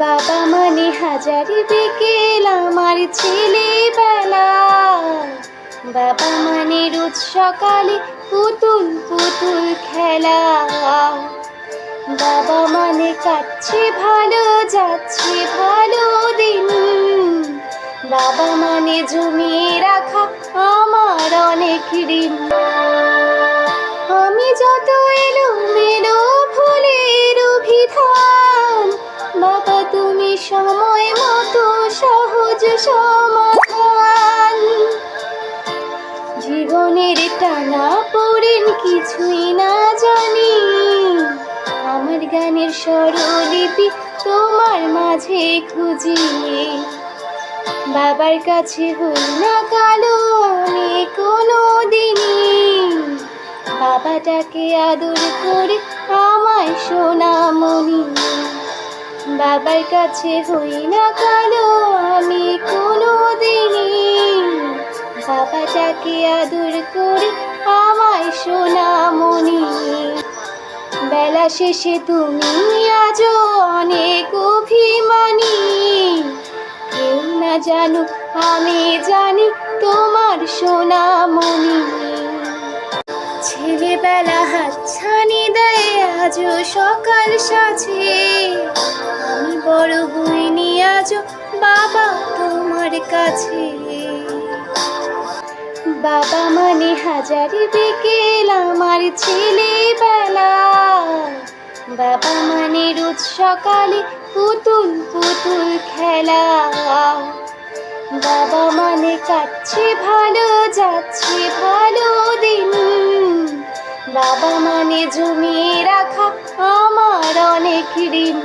বাবা মানে হাজারি বিকেল আমার ছেলেবেলা। বাবা মানে রোজ সকালে পুতুল পুতুল খেলা। বাবা মানে কাটছে ভালো যাচ্ছে ভালো দিন। বাবা মানে জমিয়ে রাখা আমার অনেক ঋণ। আমি যত এলোমেলো ভুলের অভিধান, বাবা তুমি সময় মতো সহজ সমাধান। জীবনের টানা পড়েন কিছুই না জানি, আমার গানের স্বরলিপি তোমার মাঝে খুঁজি। বাবার কাছে হই না কালো আমি কোনো দিনই, বাবাটাকে আদর করে আমায় সোনামণি। বাবার কাছে হই না কালো আমি কোনো দিনই, বাবাটাকে আদর করে আমায় সোনামণি। বেলা শেষে তুমি আজও অনেক অভিমানী, কেউ না জানুক আমি জানি তোমার সোনামণি। ছেলেবেলা হাতছানি দেয় আজও সকাল সাজে, আমি বড় হইনি আজও বাবা তোমার কাছে। বাবা মানে হাজারি বিকেল আমার ছেলেবেলা। বাবা মানে রোজ সকালে পুতুল পুতুল খেলা। বাবা মানে কাটছে ভালো যাচ্ছে ভালো দিন। বাবা মানে জমিয়ে রাখা আমার অনেক ঋণ।